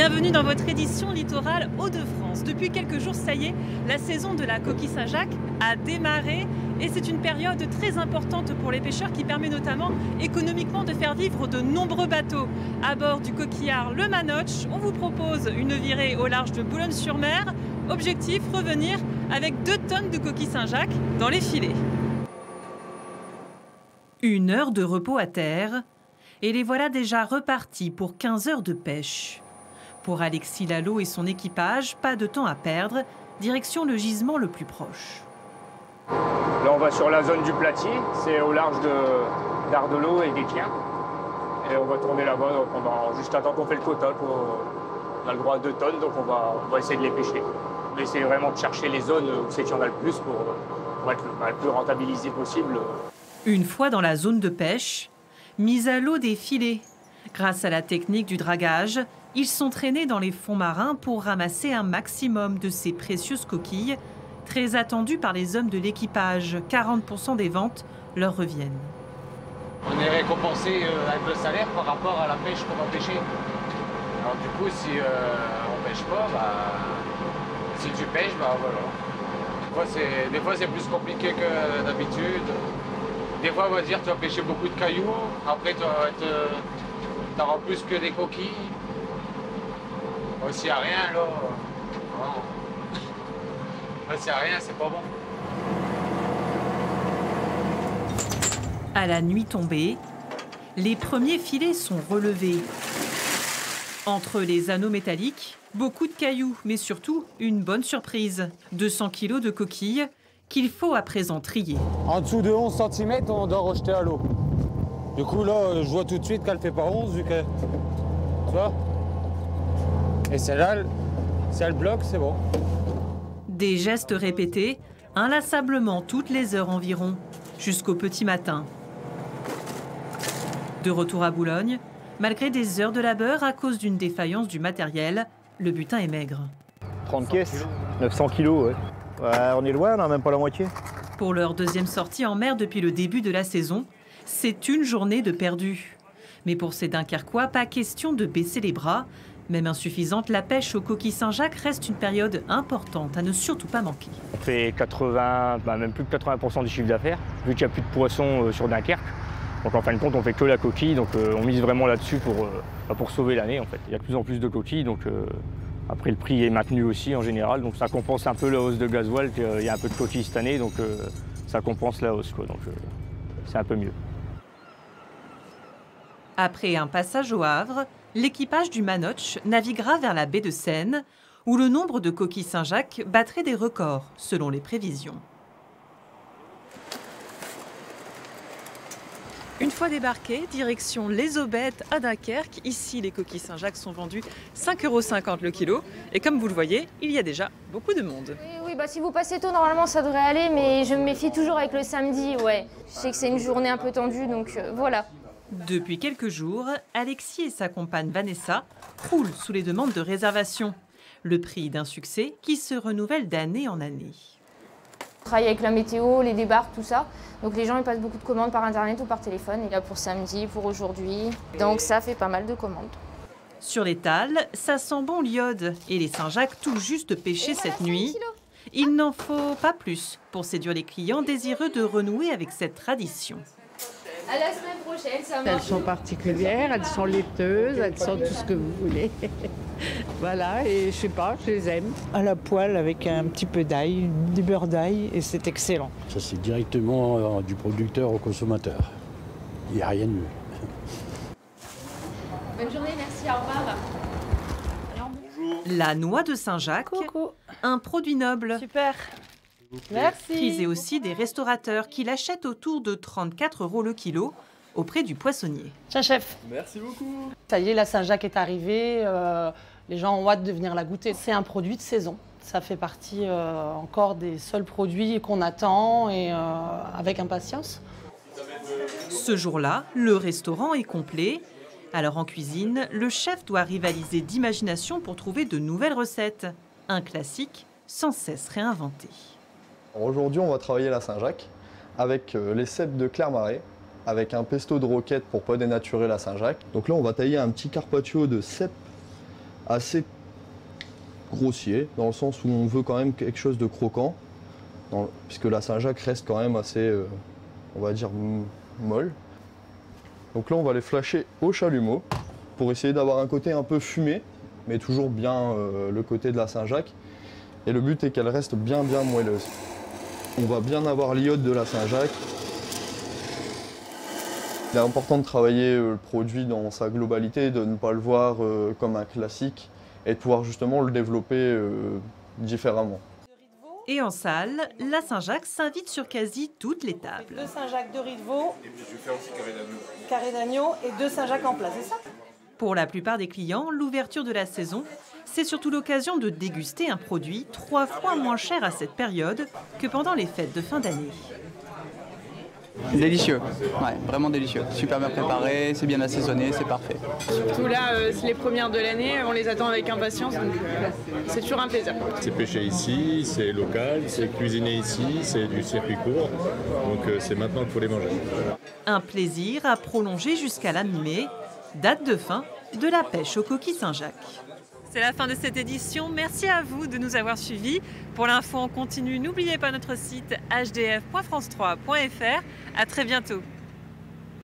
Bienvenue dans votre édition littorale Hauts-de-France. Depuis quelques jours, ça y est, la saison de la coquille Saint-Jacques a démarré et c'est une période très importante pour les pêcheurs qui permet notamment économiquement de faire vivre de nombreux bateaux. À bord du coquillard Le Manoche, on vous propose une virée au large de Boulogne-sur-Mer. Objectif, revenir avec 2 tonnes de coquilles Saint-Jacques dans les filets. 1 heure de repos à terre et les voilà déjà repartis pour 15 heures de pêche. Pour Alexis Lalo et son équipage, pas de temps à perdre, direction le gisement le plus proche. Là, on va sur la zone du Platier, c'est au large d'Ardelot et d'Équien. Et on va tourner là-bas, donc on va juste attendre qu'on fait le quota. On a le droit à 2 tonnes, donc on va essayer de les pêcher. On va essayer vraiment de chercher les zones où c'est qu'il y en a le plus pour être le plus rentabilisé possible. Une fois dans la zone de pêche, mise à l'eau des filets. Grâce à la technique du dragage, ils sont traînés dans les fonds marins pour ramasser un maximum de ces précieuses coquilles, très attendues par les hommes de l'équipage. 40% des ventes leur reviennent. On est récompensé avec le salaire par rapport à la pêche qu'on va pêcher. Alors du coup, si on pêche pas, si tu pêches, voilà. Des fois, c'est plus compliqué que d'habitude. Des fois, on va dire tu vas pêcher beaucoup de cailloux. Après, tu n'auras plus que des coquilles. S'il n'y a rien, là, s'il n'y a rien, c'est pas bon. À la nuit tombée, les premiers filets sont relevés. Entre les anneaux métalliques, beaucoup de cailloux, mais surtout une bonne surprise. 200 kilos de coquilles qu'il faut à présent trier. En dessous de 11 cm, on doit rejeter à l'eau. Du coup, là, je vois tout de suite qu'elle fait pas 11, vu que... Tu vois? Et celle-là, si elle bloque, c'est bon. Des gestes répétés, inlassablement toutes les heures environ, jusqu'au petit matin. De retour à Boulogne, malgré des heures de labeur à cause d'une défaillance du matériel, le butin est maigre. 30 caisses, 900 kilos, ouais. On est loin, on n'a même pas la moitié. Pour leur deuxième sortie en mer depuis le début de la saison, c'est une journée de perdu. Mais pour ces Dunkerquois, pas question de baisser les bras. Même insuffisante, la pêche aux coquilles Saint-Jacques reste une période importante à ne surtout pas manquer. On fait 80, même plus de 80% du chiffre d'affaires, vu qu'il n'y a plus de poissons sur Dunkerque. Donc en fin de compte, on fait que la coquille, donc on mise vraiment là-dessus pour sauver l'année en fait. Il y a de plus en plus de coquilles, donc après le prix est maintenu aussi en général, donc ça compense un peu la hausse de gasoil, il y a un peu de coquilles cette année, donc ça compense la hausse, quoi, donc c'est un peu mieux. Après un passage au Havre, l'équipage du Manoche naviguera vers la baie de Seine, où le nombre de coquilles Saint-Jacques battrait des records, selon les prévisions. Une fois débarqués, direction Les Aubettes à Dunkerque. Ici, les coquilles Saint-Jacques sont vendues 5,50 € le kilo. Et comme vous le voyez, il y a déjà beaucoup de monde. Oui, si vous passez tôt, normalement, ça devrait aller. Mais je me méfie toujours avec le samedi, ouais. Je sais que c'est une journée un peu tendue, donc voilà. Depuis quelques jours, Alexis et sa compagne Vanessa croulent sous les demandes de réservation. Le prix d'un succès qui se renouvelle d'année en année. On travaille avec la météo, les débarques, tout ça. Donc les gens ils passent beaucoup de commandes par internet ou par téléphone. Et là pour samedi, pour aujourd'hui. Donc ça fait pas mal de commandes. Sur l'étal, ça sent bon l'iode. Et les Saint-Jacques tout juste pêchés cette nuit. Il n'en faut pas plus pour séduire les clients désireux de renouer avec cette tradition. À la semaine prochaine, ça marche. Elles sont particulières, elles sont laiteuses, elles sont tout ce que vous voulez. Voilà, et je sais pas, je les aime. À la poêle avec un petit peu d'ail, du beurre d'ail, et c'est excellent. Ça, c'est directement du producteur au consommateur. Il n'y a rien de mieux. Bonne journée, merci, au revoir. La noix de Saint-Jacques, un produit noble. Super. Merci. Prisé aussi des restaurateurs qui l'achètent autour de 34 € le kilo auprès du poissonnier. Tiens, chef. Merci beaucoup. Ça y est, la Saint-Jacques est arrivée. Les gens ont hâte de venir la goûter. C'est un produit de saison. Ça fait partie encore des seuls produits qu'on attend et avec impatience. Ce jour-là, le restaurant est complet. Alors en cuisine, le chef doit rivaliser d'imagination pour trouver de nouvelles recettes. Un classique sans cesse réinventé. Aujourd'hui, on va travailler la Saint-Jacques avec les cèpes de Clermarais, avec un pesto de roquette pour pas dénaturer la Saint-Jacques. Donc là, on va tailler un petit carpaccio de cèpes assez grossier, dans le sens où on veut quand même quelque chose de croquant, puisque la Saint-Jacques reste quand même assez, on va dire, molle. Donc là, on va les flasher au chalumeau pour essayer d'avoir un côté un peu fumé, mais toujours bien le côté de la Saint-Jacques. Et le but est qu'elle reste bien moelleuse. On va bien avoir l'iode de la Saint-Jacques. Il est important de travailler le produit dans sa globalité, de ne pas le voir comme un classique et de pouvoir justement le développer différemment. Et en salle, la Saint-Jacques s'invite sur quasi toutes les tables. 2 Saint-Jacques de riz de veau, carré d'agneau et 2 Saint-Jacques en plat, c'est ça? Pour la plupart des clients, l'ouverture de la saison, c'est surtout l'occasion de déguster un produit 3 fois moins cher à cette période que pendant les fêtes de fin d'année. Délicieux, ouais, vraiment délicieux. Super bien préparé, c'est bien assaisonné, c'est parfait. Surtout là, c'est les premières de l'année, on les attend avec impatience, donc c'est toujours un plaisir. C'est pêché ici, c'est local, c'est cuisiné ici, c'est du circuit court, donc c'est maintenant qu'il faut les manger. Un plaisir à prolonger jusqu'à la mi-mai, date de fin de la pêche aux coquilles Saint-Jacques. C'est la fin de cette édition. Merci à vous de nous avoir suivis. Pour l'info en continu, n'oubliez pas notre site hdf.france3.fr. À très bientôt.